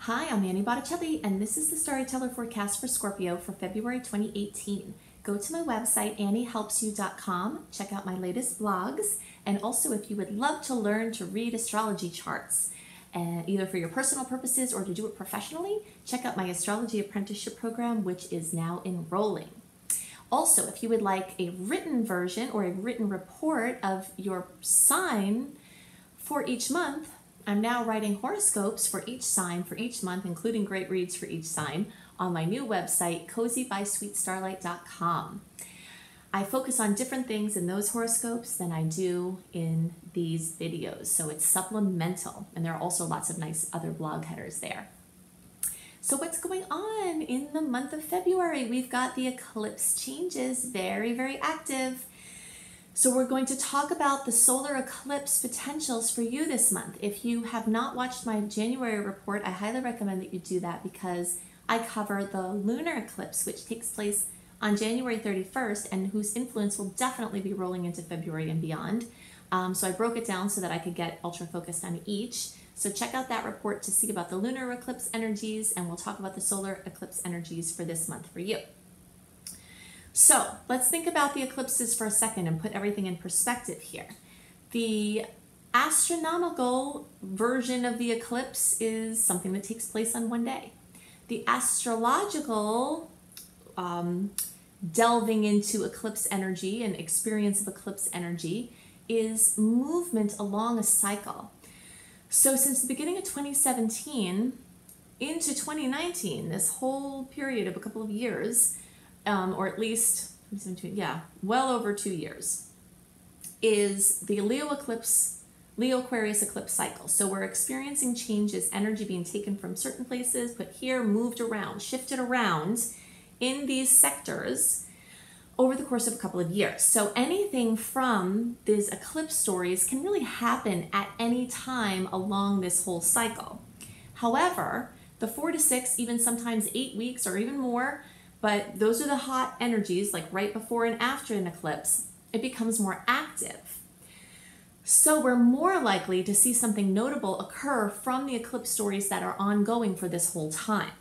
Hi, I'm Annie Botticelli, and this is the Storyteller Forecast for Scorpio for February 2018. Go to my website, anniehelpsyou.com, check out my latest blogs, and also if you would love to learn to read astrology charts, either for your personal purposes or to do it professionally, check out my astrology apprenticeship program, which is now enrolling. Also, if you would like a written version or a written report of your sign for each month, I'm now writing horoscopes for each sign for each month, including great reads for each sign, on my new website, cozybysweetstarlight.com. I focus on different things in those horoscopes than I do in these videos, so it's supplemental, and there are also lots of nice other blog headers there. So what's going on in the month of February? We've got the eclipse changes, very, very active. So we're going to talk about the solar eclipse potentials for you this month. If you have not watched my January report, I highly recommend that you do that because I cover the lunar eclipse, which takes place on January 31st and whose influence will definitely be rolling into February and beyond. So I broke it down so that I could get ultra focused on each. So check out that report to see about the lunar eclipse energies, and we'll talk about the solar eclipse energies for this month for you. So let's think about the eclipses for a second and put everything in perspective here. The astronomical version of the eclipse is something that takes place on one day. The astrological delving into eclipse energy and experience of eclipse energy is movement along a cycle. So since the beginning of 2017 into 2019, this whole period of a couple of years, or at least, well over 2 years, is the Leo Aquarius eclipse cycle. So we're experiencing changes, energy being taken from certain places, put here, moved around, shifted around in these sectors over the course of a couple of years. So anything from these eclipse stories can really happen at any time along this whole cycle. However, the 4 to 6, even sometimes 8 weeks or even more, but those are the hot energies, like right before and after an eclipse, it becomes more active. So we're more likely to see something notable occur from the eclipse stories that are ongoing for this whole time.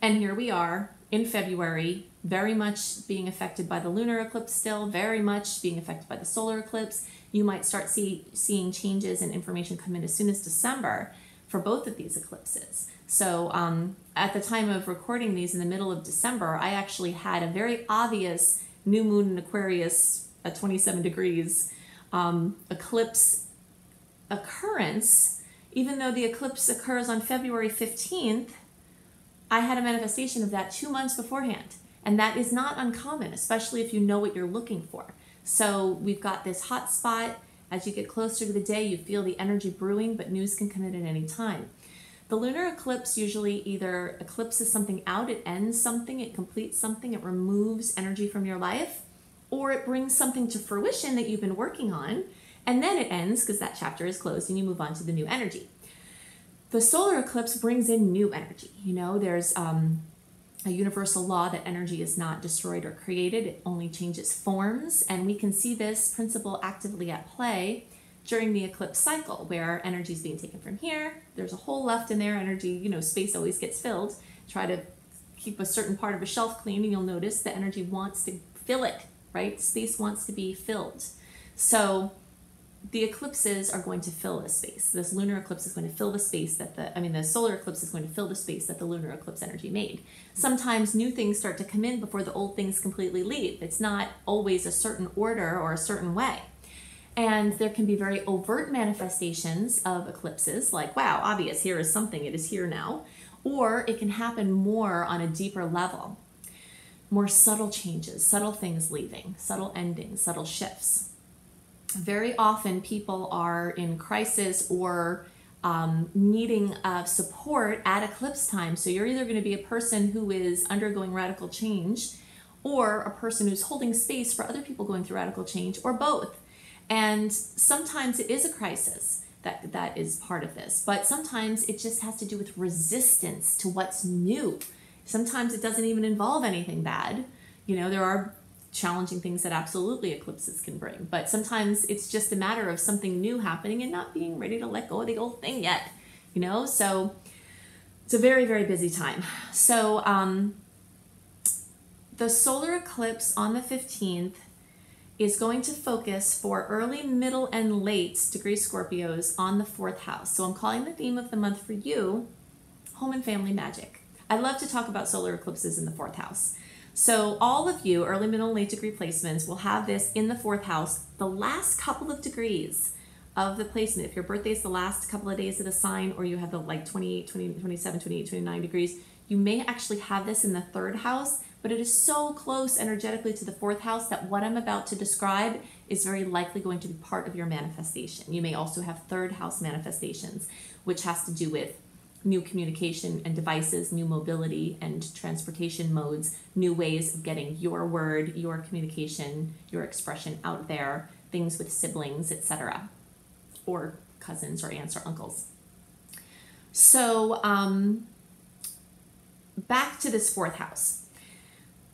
And here we are in February, very much being affected by the lunar eclipse still, very much being affected by the solar eclipse. You might start seeing changes and information come in as soon as December for both of these eclipses. So at the time of recording these in the middle of December, I actually had a very obvious new moon in Aquarius at 27 degrees eclipse occurrence. Even though the eclipse occurs on February 15th, I had a manifestation of that 2 months beforehand. And that is not uncommon, especially if you know what you're looking for. So we've got this hot spot. As you get closer to the day, you feel the energy brewing, but news can come in at any time. The lunar eclipse usually either eclipses something out, it ends something, it completes something, it removes energy from your life, or it brings something to fruition that you've been working on, and then it ends because that chapter is closed and you move on to the new energy. The solar eclipse brings in new energy. You know, there's a universal law that energy is not destroyed or created, it only changes forms, and we can see this principle actively at play during the eclipse cycle, where energy is being taken from here, there's a hole left in there, energy, you know, space always gets filled. Try to keep a certain part of a shelf clean and you'll notice the energy wants to fill it, right? Space wants to be filled. So the eclipses are going to fill the space. This lunar eclipse is going to fill the space that the solar eclipse is going to fill the space that the lunar eclipse energy made. Sometimes new things start to come in before the old things completely leave. It's not always a certain order or a certain way. And there can be very overt manifestations of eclipses, like, wow, obvious, here is something, it is here now. Or it can happen more on a deeper level. More subtle changes, subtle things leaving, subtle endings, subtle shifts. Very often people are in crisis or needing support at eclipse time. So you're either going to be a person who is undergoing radical change or a person who's holding space for other people going through radical change, or both. And sometimes it is a crisis that is part of this, but sometimes it just has to do with resistance to what's new. Sometimes it doesn't even involve anything bad. You know, there are challenging things that absolutely eclipses can bring, but sometimes it's just a matter of something new happening and not being ready to let go of the old thing yet, you know? So It's a very, very busy time. So the solar eclipse on the 15th is going to focus for early, middle, and late degree Scorpios on the 4th house. So I'm calling the theme of the month for you, home and family magic. I love to talk about solar eclipses in the 4th house. So all of you, early, middle, and late degree placements, will have this in the 4th house, the last couple of degrees of the placement. If your birthday is the last couple of days of the sign, or you have the like 28, 20, 27, 28, 29 degrees, you may actually have this in the 3rd house, but it is so close energetically to the 4th house that what I'm about to describe is very likely going to be part of your manifestation. You may also have 3rd house manifestations, which has to do with new communication and devices, new mobility and transportation modes, new ways of getting your word, your communication, your expression out there, things with siblings, etc., or cousins or aunts or uncles. So back to this 4th house.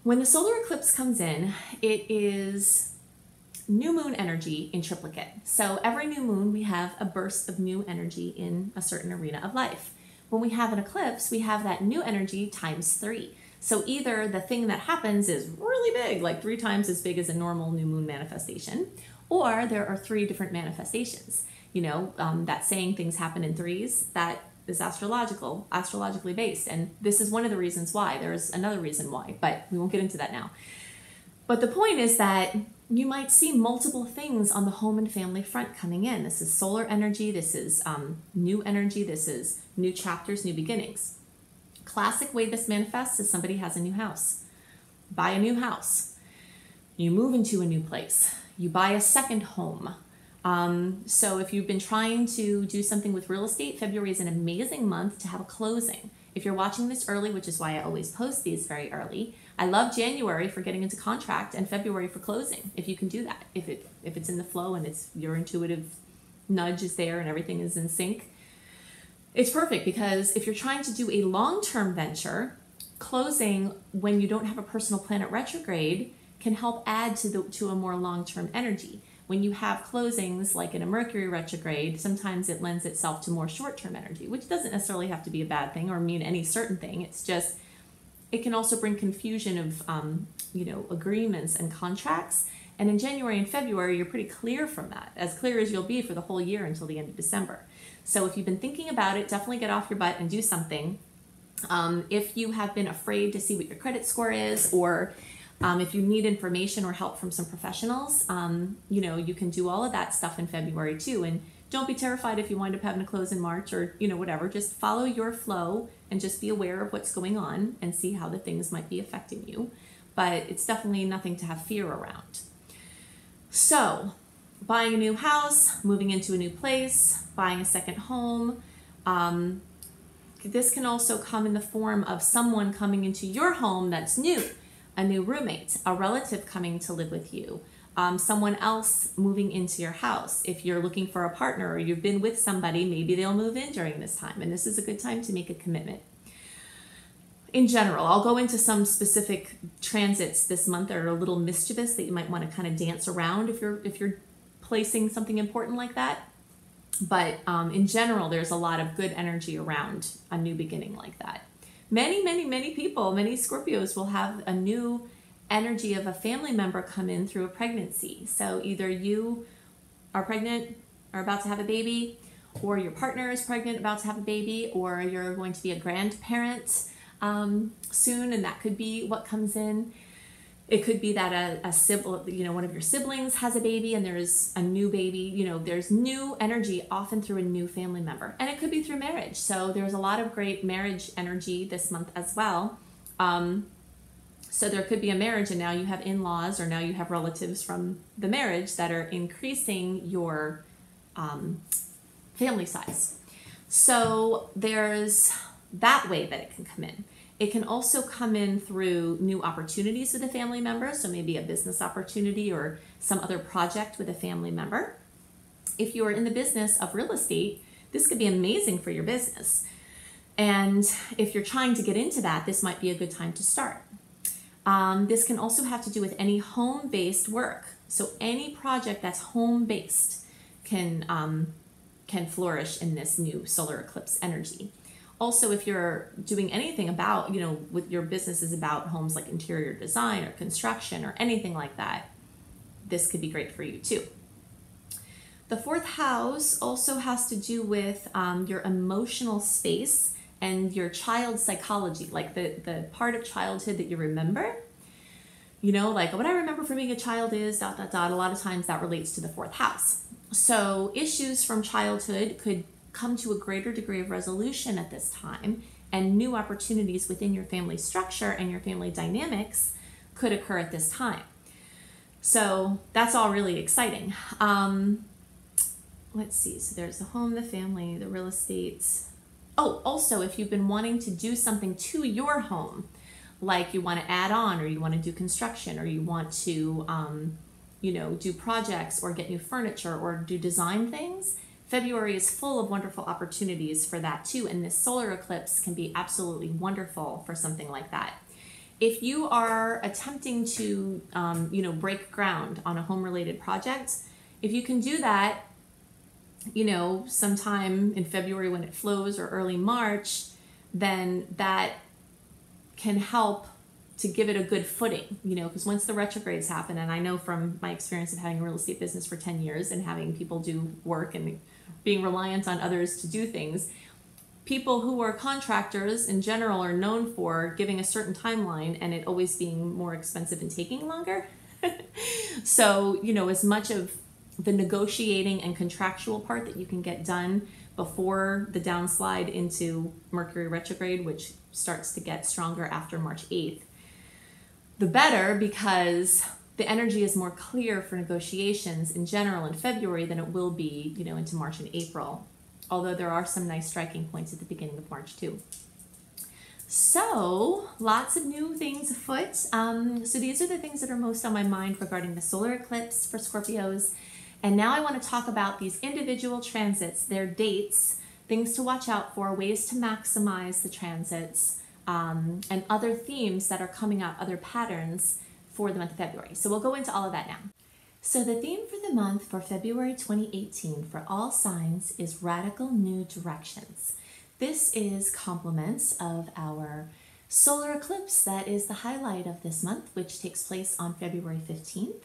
When the solar eclipse comes in, it is new moon energy in triplicate. So every new moon, we have a burst of new energy in a certain arena of life. When we have an eclipse, we have that new energy times 3. So either the thing that happens is really big, like 3 times as big as a normal new moon manifestation, or there are 3 different manifestations. You know, that saying things happen in threes, that is astrologically based. And this is one of the reasons why. There's another reason why, but we won't get into that now. But the point is that you might see multiple things on the home and family front coming in. This is solar energy. This is new energy. This is new chapters, new beginnings. Classic way this manifests is somebody has a new house. Buy a new house. You move into a new place. You buy a second home. So if you've been trying to do something with real estate, February is an amazing month to have a closing. If you're watching this early, which is why I always post these very early, I love January for getting into contract and February for closing, if you can do that. If it's in the flow and it's your intuitive nudge is there and everything is in sync, it's perfect. Because if you're trying to do a long-term venture, closing when you don't have a personal planet retrograde can help add to a more long-term energy. When you have closings like in a Mercury retrograde, sometimes it lends itself to more short-term energy, which doesn't necessarily have to be a bad thing or mean any certain thing. It's just, it can also bring confusion of, agreements and contracts. And in January and February, you're pretty clear from that, as clear as you'll be for the whole year until the end of December. So if you've been thinking about it, definitely get off your butt and do something. If you have been afraid to see what your credit score is, or if you need information or help from some professionals, you can do all of that stuff in February too. And don't be terrified if you wind up having to close in March or, whatever. Just follow your flow and just be aware of what's going on and see how the things might be affecting you. But it's definitely nothing to have fear around. So buying a new house, moving into a new place, buying a second home. This can also come in the form of someone coming into your home that's new. A new roommate, a relative coming to live with you, someone else moving into your house. If you're looking for a partner or you've been with somebody, maybe they'll move in during this time. And this is a good time to make a commitment. In general, I'll go into some specific transits this month that are a little mischievous that you might want to kind of dance around if you're placing something important like that. But in general, there's a lot of good energy around a new beginning like that. Many people, many Scorpios will have a new energy of a family member come in through a pregnancy. So either you are pregnant or about to have a baby, or your partner is pregnant, about to have a baby, or you're going to be a grandparent soon, and that could be what comes in. It could be that a sibling, one of your siblings has a baby and there's a new baby. There's new energy often through a new family member. And it could be through marriage. So there's a lot of great marriage energy this month as well. So there could be a marriage and now you have in-laws or now you have relatives from the marriage that are increasing your family size. So there's that way that it can come in. It can also come in through new opportunities with a family member, so maybe a business opportunity or some other project with a family member. If you are in the business of real estate, this could be amazing for your business. And if you're trying to get into that, this might be a good time to start. This can also have to do with any home-based work. So any project that's home-based can flourish in this new solar eclipse energy. Also, if you're doing anything about, with your business is about homes like interior design or construction or anything like that, this could be great for you too. The fourth house also has to do with your emotional space and your child's psychology, like the part of childhood that you remember. Like what I remember from being a child is ... A lot of times that relates to the fourth house. So issues from childhood could come to a greater degree of resolution at this time, and new opportunities within your family structure and your family dynamics could occur at this time. So that's all really exciting. Let's see. So there's the home, the family, the real estate. Oh, also, if you've been wanting to do something to your home, like you want to add on, or you want to do construction, or you want to, do projects or get new furniture or do design things, February is full of wonderful opportunities for that too. And this solar eclipse can be absolutely wonderful for something like that. If you are attempting to, break ground on a home-related project, if you can do that, sometime in February when it flows or early March, then that can help to give it a good footing, because once the retrogrades happen, and I know from my experience of having a real estate business for 10 years and having people do work and being reliant on others to do things, people who are contractors in general are known for giving a certain timeline and it always being more expensive and taking longer. So, as much of the negotiating and contractual part that you can get done before the downslide into Mercury retrograde, which starts to get stronger after March 8th, the better, because the energy is more clear for negotiations in general in February than it will be, into March and April. Although there are some nice striking points at the beginning of March too. So lots of new things afoot. So these are the things that are most on my mind regarding the solar eclipse for Scorpios. And now I want to talk about these individual transits, their dates, things to watch out for, ways to maximize the transits, and other themes that are coming up, other patterns for the month of February. So we'll go into all of that now. So the theme for the month for February 2018 for all signs is radical new directions. This is compliments of our solar eclipse that is the highlight of this month, which takes place on February 15th,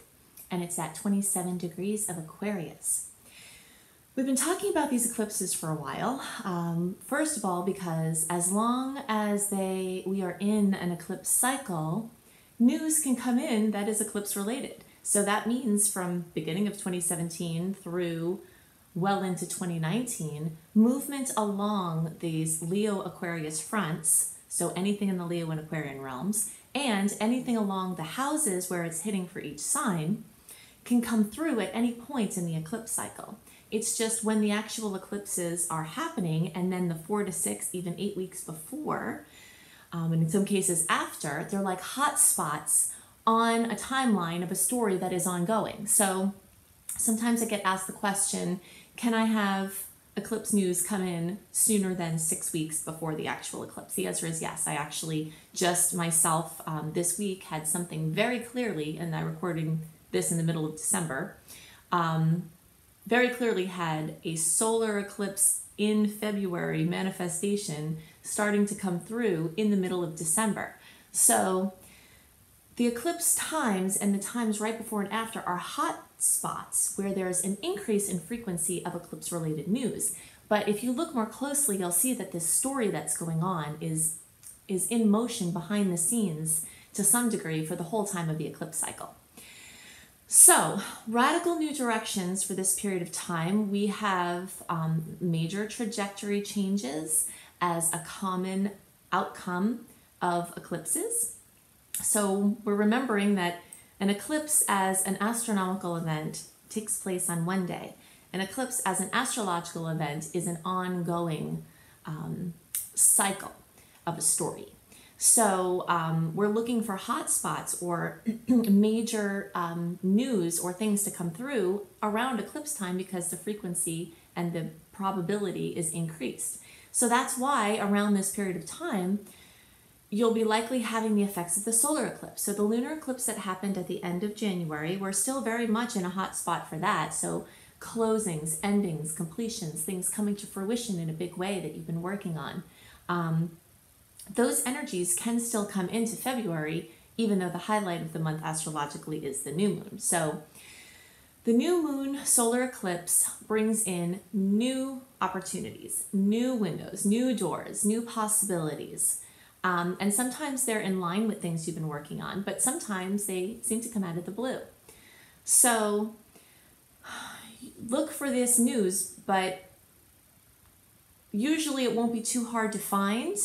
and it's at 27 degrees of Aquarius. We've been talking about these eclipses for a while. First of all, because as long as we are in an eclipse cycle, news can come in that is eclipse related. So that means from beginning of 2017 through well into 2019, movement along these Leo Aquarius fronts, so anything in the Leo and Aquarian realms, and anything along the houses where it's hitting for each sign, can come through at any point in the eclipse cycle. It's just when the actual eclipses are happening, and then the 4 to 6, even 8 weeks before, and in some cases after, they're like hot spots on a timeline of a story that is ongoing. So sometimes I get asked the question, can I have eclipse news come in sooner than 6 weeks before the actual eclipse? The answer is yes. I actually just myself this week had something very clearly, and I'm recording this in the middle of December, very clearly had a solar eclipse in February manifestation starting to come through in the middle of December. So the eclipse times and the times right before and after are hot spots where there's an increase in frequency of eclipse-related news. But if you look more closely, you'll see that this story that's going on is in motion behind the scenes to some degree for the whole time of the eclipse cycle. So, radical new directions for this period of time. We have major trajectory changes as a common outcome of eclipses. So we're remembering that an eclipse as an astronomical event takes place on one day. An eclipse as an astrological event is an ongoing cycle of a story. So we're looking for hot spots or major news or things to come through around eclipse time because the frequency and the probability is increased. So that's why around this period of time, you'll be likely having the effects of the solar eclipse. So the lunar eclipse that happened at the end of January, we're still very much in a hot spot for that. So closings, endings, completions, things coming to fruition in a big way that you've been working on. those energies can still come into February, even though the highlight of the month astrologically is the new moon. So the new moon solar eclipse brings in new opportunities, new windows, new doors, new possibilities. And sometimes they're in line with things you've been working on, but sometimes they seem to come out of the blue. So look for this news, but usually it won't be too hard to find.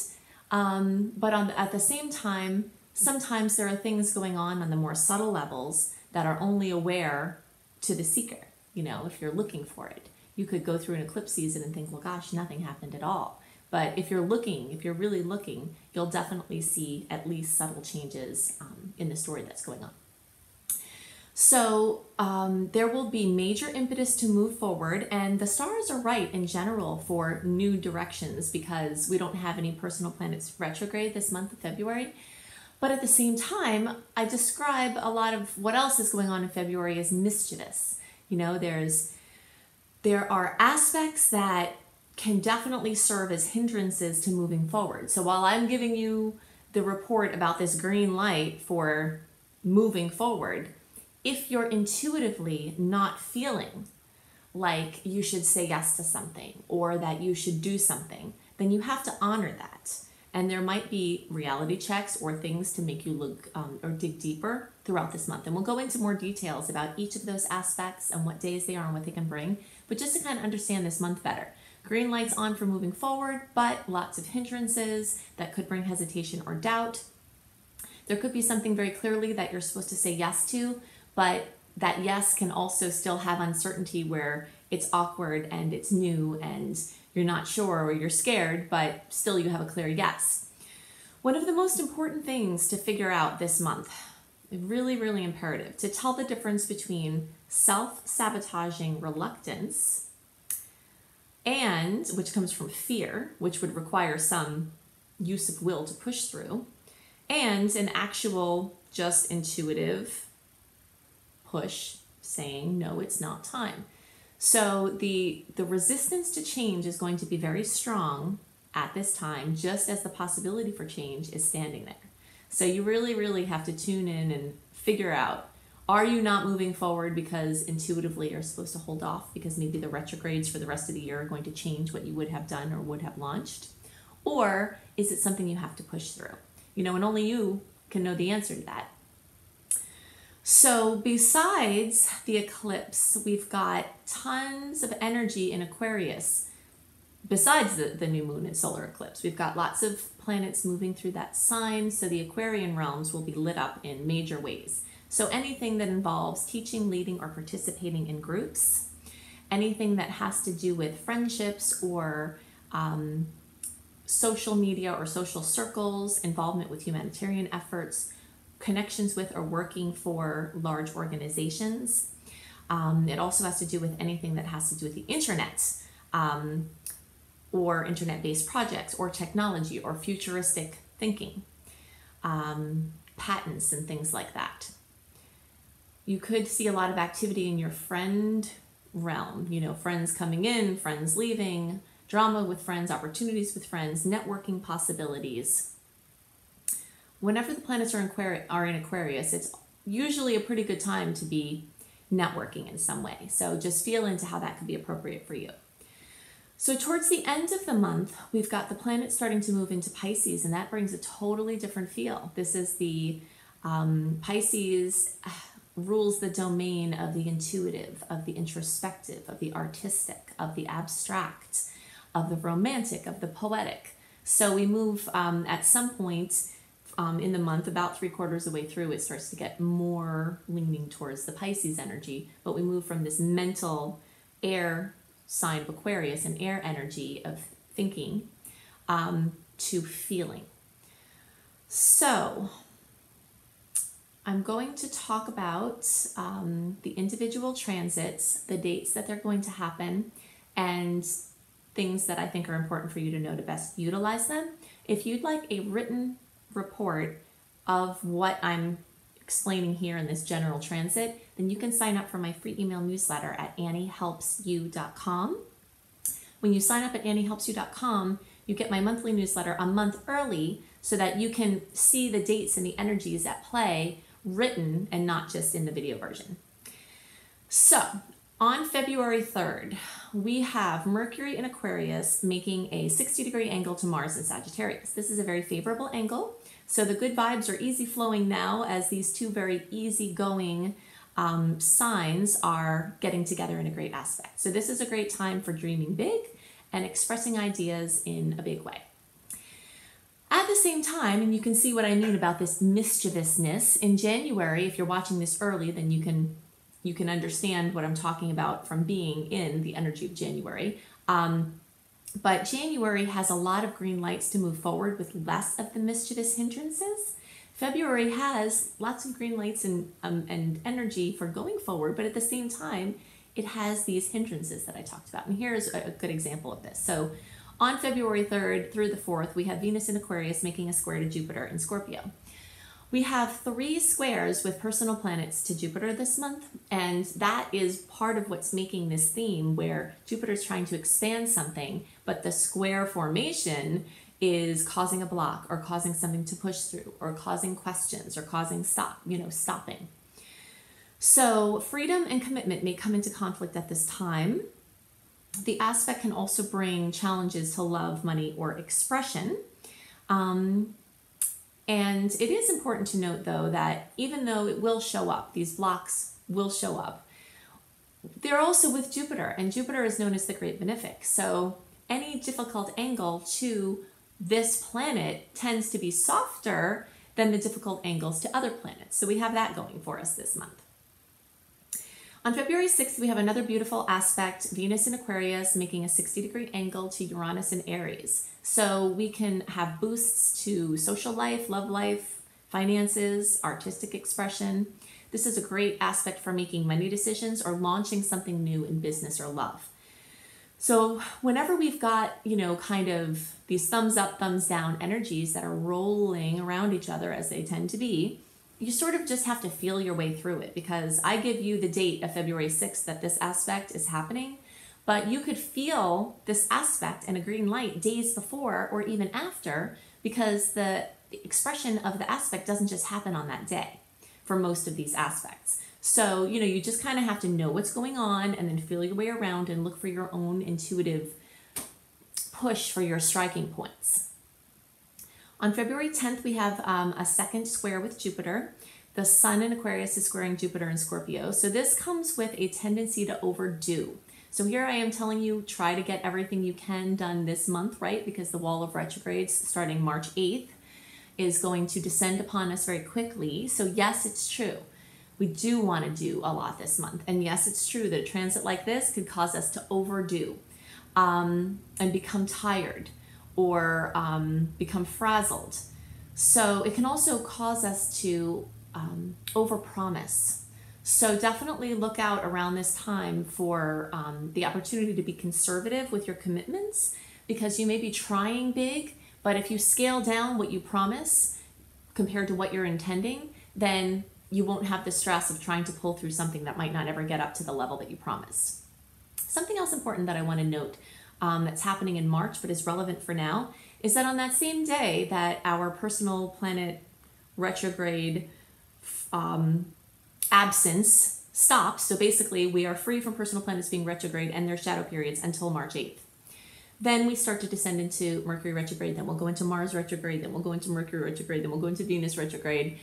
But at the same time, sometimes there are things going on the more subtle levels that are only aware to the seeker. You know, if you're looking for it, you could go through an eclipse season and think, well, gosh, nothing happened at all. But if you're really looking, you'll definitely see at least subtle changes in the story that's going on. So there will be major impetus to move forward, and the stars are right in general for new directions because we don't have any personal planets retrograde this month of February. But at the same time, I describe a lot of what else is going on in February as mischievous. You know, there are aspects that can definitely serve as hindrances to moving forward. So while I'm giving you the report about this green light for moving forward, if you're intuitively not feeling like you should say yes to something or that you should do something, then you have to honor that. And there might be reality checks or things to make you look or dig deeper throughout this month. And we'll go into more details about each of those aspects and what days they are and what they can bring. But just to kind of understand this month better, green light's on for moving forward, but lots of hindrances that could bring hesitation or doubt. There could be something very clearly that you're supposed to say yes to, but that yes can also still have uncertainty where it's awkward and it's new and you're not sure or you're scared, but still you have a clear yes. One of the most important things to figure out this month, really, really imperative, to tell the difference between self-sabotaging reluctance and, which comes from fear, which would require some use of will to push through, and an actual just intuitive push saying, no, it's not time. So the resistance to change is going to be very strong at this time, just as the possibility for change is standing there. So you really, really have to tune in and figure out, are you not moving forward because intuitively you're supposed to hold off because maybe the retrogrades for the rest of the year are going to change what you would have done or would have launched? Or is it something you have to push through? You know, and only you can know the answer to that. So besides the eclipse, we've got tons of energy in Aquarius. Besides the new moon and solar eclipse, we've got lots of planets moving through that sign. So the Aquarian realms will be lit up in major ways. So anything that involves teaching, leading, or participating in groups, anything that has to do with friendships or social media or social circles, involvement with humanitarian efforts, connections with or working for large organizations. It also has to do with anything that has to do with the internet or internet-based projects or technology or futuristic thinking, patents and things like that. You could see a lot of activity in your friend realm, you know, friends coming in, friends leaving, drama with friends, opportunities with friends, networking possibilities. Whenever the planets are in Aquarius, it's usually a pretty good time to be networking in some way. So just feel into how that could be appropriate for you. So towards the end of the month, we've got the planets starting to move into Pisces, and that brings a totally different feel. This is the Pisces rules the domain of the intuitive, of the introspective, of the artistic, of the abstract, of the romantic, of the poetic. So we move at some point in the month, about 3/4 of the way through, it starts to get more leaning towards the Pisces energy, but we move from this mental air sign of Aquarius and air energy of thinking to feeling. So I'm going to talk about the individual transits, the dates that they're going to happen, and things that I think are important for you to know to best utilize them. If you'd like a written report of what I'm explaining here in this general transit, then you can sign up for my free email newsletter at anniehelpsyou.com. When you sign up at anniehelpsyou.com, you get my monthly newsletter a month early so that you can see the dates and the energies at play written and not just in the video version. So on February 3rd, we have Mercury in Aquarius making a 60-degree angle to Mars in Sagittarius. This is a very favorable angle. So the good vibes are easy flowing now as these two very easygoing signs are getting together in a great aspect. So this is a great time for dreaming big and expressing ideas in a big way. At the same time, and you can see what I mean about this mischievousness, in January, if you're watching this early, then you can understand what I'm talking about from being in the energy of January. But January has a lot of green lights to move forward with less of the mischievous hindrances. February has lots of green lights and energy for going forward, but at the same time, it has these hindrances that I talked about. And here's a good example of this. So on February 3rd through the 4th, we have Venus in Aquarius making a square to Jupiter in Scorpio. We have 3 squares with personal planets to Jupiter this month, and that is part of what's making this theme where Jupiter's trying to expand something, but the square formation is causing a block or causing something to push through or causing questions or causing stopping. So freedom and commitment may come into conflict at this time. The aspect can also bring challenges to love, money, or expression. And it is important to note, though, that even though it will show up, these blocks will show up, they're also with Jupiter, and Jupiter is known as the Great Benefic. So any difficult angle to this planet tends to be softer than the difficult angles to other planets. So we have that going for us this month. On February 6th, we have another beautiful aspect, Venus in Aquarius making a 60-degree angle to Uranus in Aries. So we can have boosts to social life, love life, finances, artistic expression. This is a great aspect for making money decisions or launching something new in business or love. So whenever we've got, kind of these thumbs up, thumbs down energies that are rolling around each other as they tend to be, you sort of just have to feel your way through it, because I give you the date of February 6th that this aspect is happening, but you could feel this aspect and a green light days before or even after, because the expression of the aspect doesn't just happen on that day for most of these aspects. So, you just kind of have to know what's going on and then feel your way around and look for your own intuitive push for your striking points. On February 10th, we have a second square with Jupiter. The Sun in Aquarius is squaring Jupiter in Scorpio. So this comes with a tendency to overdo. So here I am telling you, try to get everything you can done this month, right? Because the wall of retrogrades starting March 8th is going to descend upon us very quickly. So yes, it's true. We do want to do a lot this month. And yes, it's true that a transit like this could cause us to overdo and become tired or become frazzled. So it can also cause us to overpromise. So definitely look out around this time for the opportunity to be conservative with your commitments, because you may be trying big, but if you scale down what you promise compared to what you're intending, then you won't have the stress of trying to pull through something that might not ever get up to the level that you promised. Something else important that I want to note that's happening in March but is relevant for now is that on that same day that our personal planet retrograde absence stops, so basically we are free from personal planets being retrograde and their shadow periods until March 8th. Then we start to descend into Mercury retrograde, then we'll go into Mars retrograde, then we'll go into Mercury retrograde, then we'll go into Venus retrograde.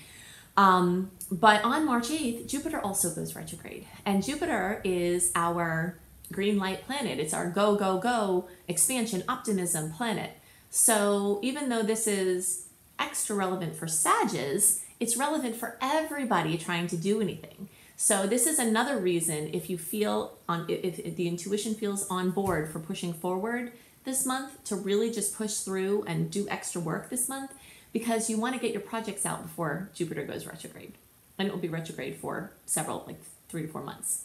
But on March 8th, Jupiter also goes retrograde. And Jupiter is our green light planet. It's our go, go, go, expansion, optimism planet. So even though this is extra relevant for Sages, it's relevant for everybody trying to do anything. So this is another reason, if you feel if the intuition feels on board for pushing forward this month, to really just push through and do extra work this month, because you want to get your projects out before Jupiter goes retrograde. And it will be retrograde for several, like 3 to 4 months.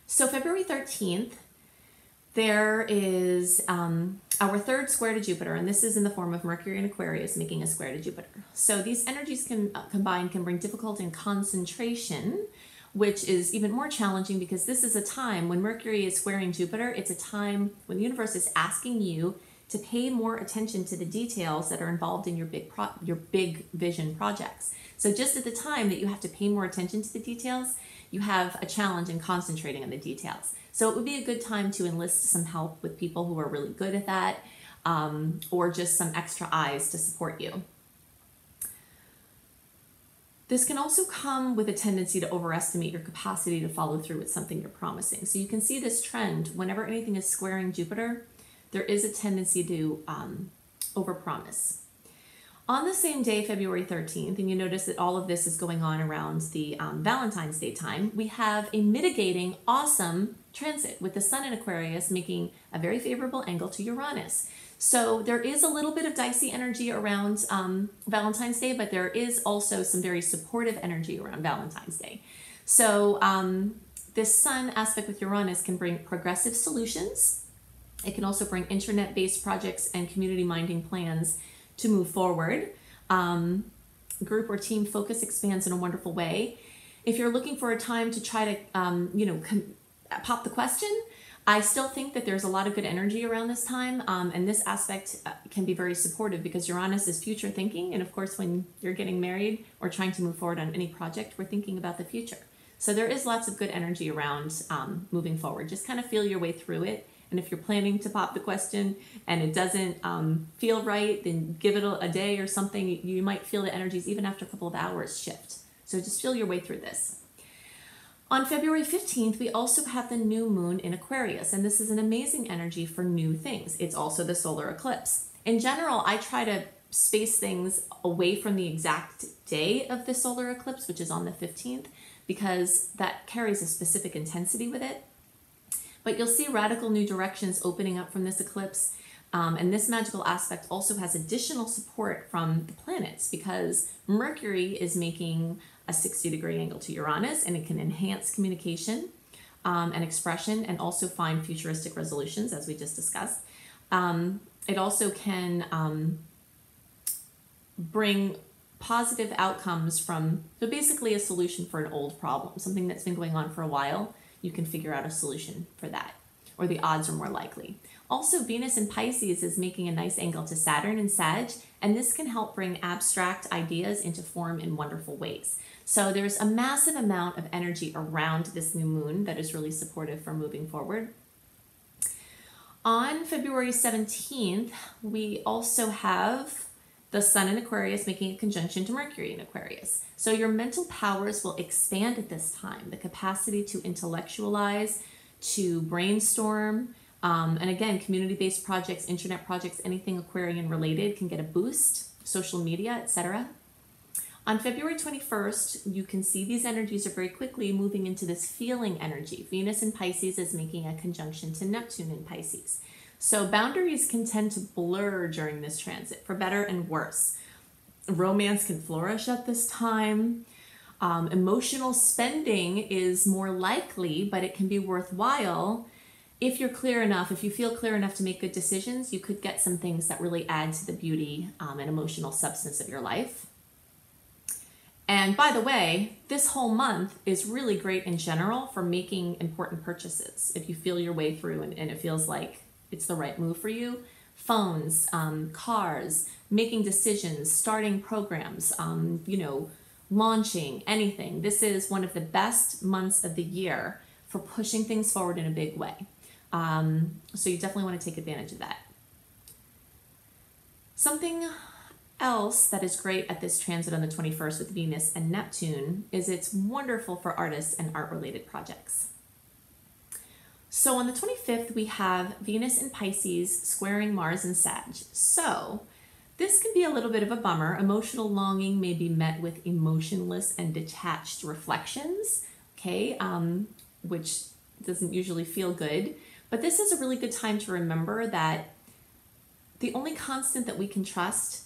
So February 13th, there is our third square to Jupiter, and this is in the form of Mercury and Aquarius making a square to Jupiter. So these energies combined can bring difficulty in concentration, which is even more challenging because this is a time when Mercury is squaring Jupiter. It's a time when the universe is asking you to pay more attention to the details that are involved in your big vision projects. So just at the time that you have to pay more attention to the details, you have a challenge in concentrating on the details. So it would be a good time to enlist some help with people who are really good at that, or just some extra eyes to support you. This can also come with a tendency to overestimate your capacity to follow through with something you're promising. So you can see this trend whenever anything is squaring Jupiter, there is a tendency to overpromise. On the same day, February 13th, and you notice that all of this is going on around the Valentine's Day time, we have a mitigating, awesome transit with the Sun in Aquarius making a very favorable angle to Uranus. So there is a little bit of dicey energy around Valentine's Day, but there is also some very supportive energy around Valentine's Day. So this Sun aspect with Uranus can bring progressive solutions. It can also bring internet-based projects and community-minding plans to move forward. Group or team focus expands in a wonderful way. If you're looking for a time to try to, pop the question, I still think that there's a lot of good energy around this time, and this aspect can be very supportive because Uranus is future thinking, and of course when you're getting married or trying to move forward on any project, we're thinking about the future. So there is lots of good energy around moving forward. Just kind of feel your way through it, and if you're planning to pop the question and it doesn't feel right, then give it a day or something. You might feel the energies even after a couple of hours shift. So just feel your way through this. On February 15th, we also have the new moon in Aquarius, and this is an amazing energy for new things. It's also the solar eclipse. In general, I try to space things away from the exact day of the solar eclipse, which is on the 15th, because that carries a specific intensity with it. But you'll see radical new directions opening up from this eclipse, and this magical aspect also has additional support from the planets because Mercury is making a 60-degree angle to Uranus, and it can enhance communication and expression and also find futuristic resolutions, as we just discussed. It also can bring positive outcomes from, so basically a solution for an old problem, something that's been going on for a while. You can figure out a solution for that, or the odds are more likely. Also, Venus in Pisces is making a nice angle to Saturn in Sag, and this can help bring abstract ideas into form in wonderful ways. So there's a massive amount of energy around this new moon that is really supportive for moving forward. On February 17th, we also have the Sun in Aquarius making a conjunction to Mercury in Aquarius. So your mental powers will expand at this time. The capacity to intellectualize, to brainstorm, and again, community-based projects, internet projects, anything Aquarian related can get a boost, social media, etc. On February 21st, you can see these energies are very quickly moving into this feeling energy. Venus in Pisces is making a conjunction to Neptune in Pisces. So boundaries can tend to blur during this transit, for better and worse. Romance can flourish at this time. Emotional spending is more likely, but it can be worthwhile. If you're clear enough, if you feel clear enough to make good decisions, you could get some things that really add to the beauty and emotional substance of your life. And by the way, this whole month is really great in general for making important purchases. If you feel your way through and it feels like it's the right move for you, phones, cars, making decisions, starting programs, launching anything. This is one of the best months of the year for pushing things forward in a big way. So you definitely want to take advantage of that. Something else that is great at this transit on the 21st with Venus and Neptune is it's wonderful for artists and art-related projects. So on the 25th, we have Venus in Pisces squaring Mars in Sag. So this can be a little bit of a bummer. Emotional longing may be met with emotionless and detached reflections, okay, which doesn't usually feel good. But this is a really good time to remember that the only constant that we can trust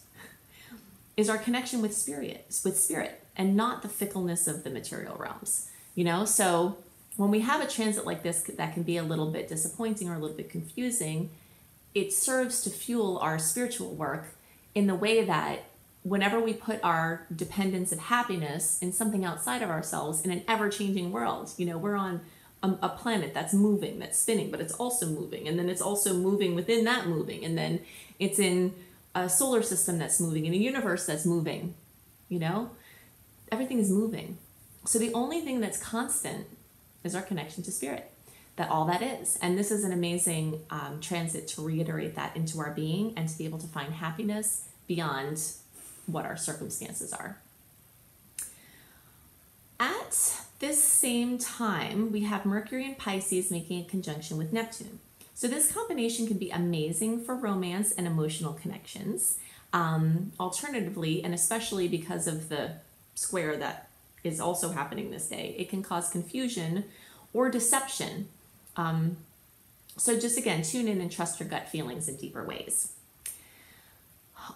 is our connection with spirit, and not the fickleness of the material realms. So when we have a transit like this that can be a little bit disappointing or a little bit confusing, it serves to fuel our spiritual work in the way that whenever we put our dependence of happiness in something outside of ourselves in an ever-changing world, we're on a planet that's moving, that's spinning, but it's also moving. And then it's also moving within that moving. And then it's in a solar system that's moving, in a universe that's moving, you know? Everything is moving. So the only thing that's constant is our connection to spirit, that all that is. And this is an amazing transit to reiterate that into our being and to be able to find happiness beyond what our circumstances are. At this same time, we have Mercury in Pisces making a conjunction with Neptune. So this combination can be amazing for romance and emotional connections. Alternatively, and especially because of the square that is also happening this day, it can cause confusion or deception. So just again, tune in and trust your gut feelings in deeper ways.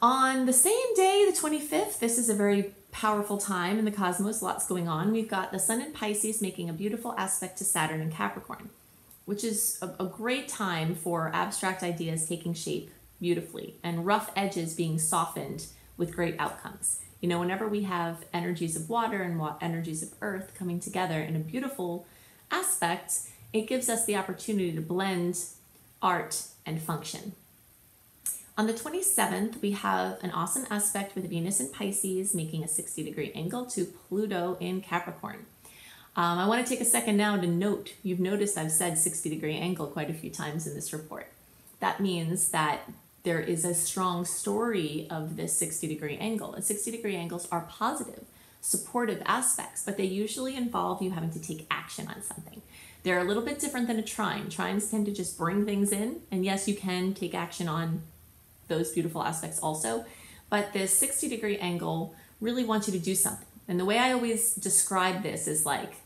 On the same day, the 25th, this is a very powerful time in the cosmos, lots going on. We've got the Sun in Pisces making a beautiful aspect to Saturn in Capricorn, which is a great time for abstract ideas taking shape beautifully and rough edges being softened with great outcomes. You know, whenever we have energies of water and energies of earth coming together in a beautiful aspect, it gives us the opportunity to blend art and function. On the 27th, we have an awesome aspect with Venus in Pisces making a 60-degree angle to Pluto in Capricorn. I want to take a second now to note, you've noticed I've said 60-degree angle quite a few times in this report. That means that there is a strong story of this 60-degree angle. And 60-degree angles are positive, supportive aspects, but they usually involve you having to take action on something. They're a little bit different than a trine. Trines tend to just bring things in, and yes, you can take action on those beautiful aspects also, but this 60-degree angle really wants you to do something. And the way I always describe this is like,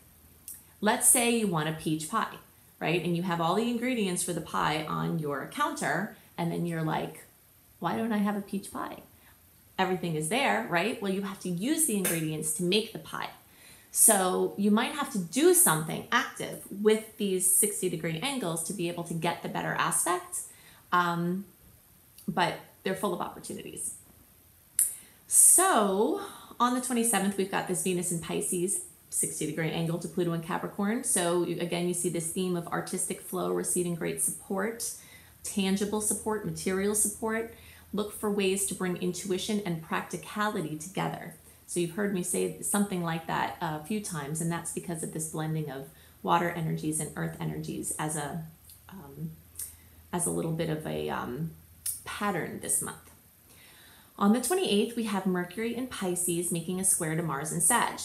let's say you want a peach pie, right? And you have all the ingredients for the pie on your counter, and then you're like, why don't I have a peach pie? Everything is there, right? Well, you have to use the ingredients to make the pie. So you might have to do something active with these 60-degree angles to be able to get the better aspect. But they're full of opportunities. So on the 27th, we've got this Venus in Pisces, 60-degree angle to Pluto in Capricorn. So again, you see this theme of artistic flow, receiving great support, tangible support, material support. Look for ways to bring intuition and practicality together. So you've heard me say something like that a few times, and that's because of this blending of water energies and earth energies as a little bit of a pattern this month. On the 28th, we have Mercury in Pisces making a square to Mars in Sag.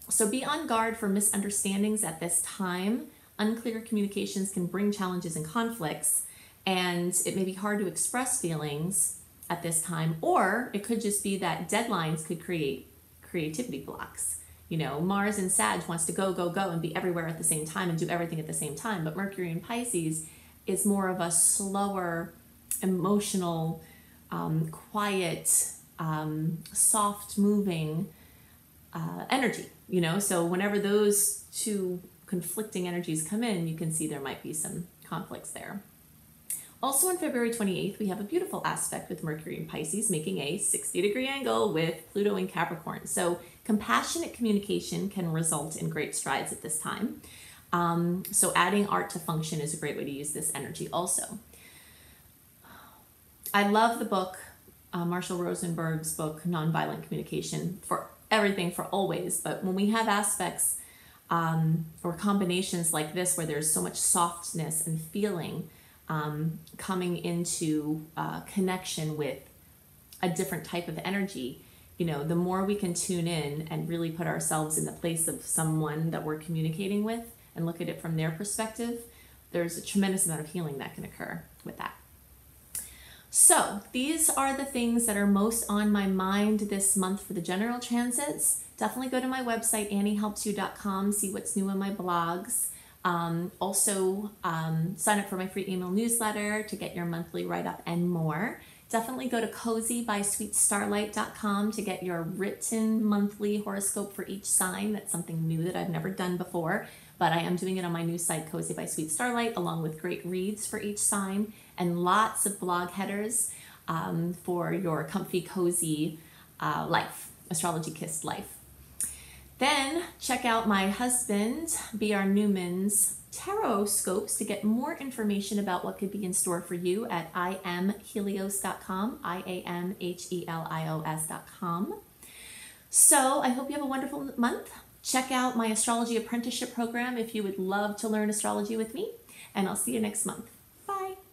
So be on guard for misunderstandings at this time. Unclear communications can bring challenges and conflicts, and it may be hard to express feelings at this time, or it could just be that deadlines could create creativity blocks. You know, Mars in Sag wants to go, go, go and be everywhere at the same time and do everything at the same time, but Mercury in Pisces is more of a slower, emotional, quiet, soft moving energy, you know? So whenever those two conflicting energies come in, you can see there might be some conflicts there. Also on February 28th, we have a beautiful aspect with Mercury in Pisces making a 60-degree angle with Pluto in Capricorn. So compassionate communication can result in great strides at this time. So adding art to function is a great way to use this energy also. I love the book, Marshall Rosenberg's book, Nonviolent Communication, for everything, for always. But when we have aspects or combinations like this where there's so much softness and feeling coming into connection with a different type of energy, you know, the more we can tune in and really put ourselves in the place of someone that we're communicating with and look at it from their perspective, there's a tremendous amount of healing that can occur with that. So these are the things that are most on my mind this month for the general transits. Definitely go to my website, anniehelpsyou.com, see what's new in my blogs. Also, sign up for my free email newsletter to get your monthly write-up and more. Definitely go to cozybysweetstarlight.com to get your written monthly horoscope for each sign. That's something new that I've never done before, but I am doing it on my new site, Cozy by Sweet Starlight, along with great reads for each sign and lots of blog headers for your comfy, cozy life, astrology kissed life. Then check out my husband, B.R. Newman's tarot scopes to get more information about what could be in store for you at iamhelios.com, IAMHELIOS.com. So I hope you have a wonderful month. Check out my astrology apprenticeship program if you would love to learn astrology with me, and I'll see you next month.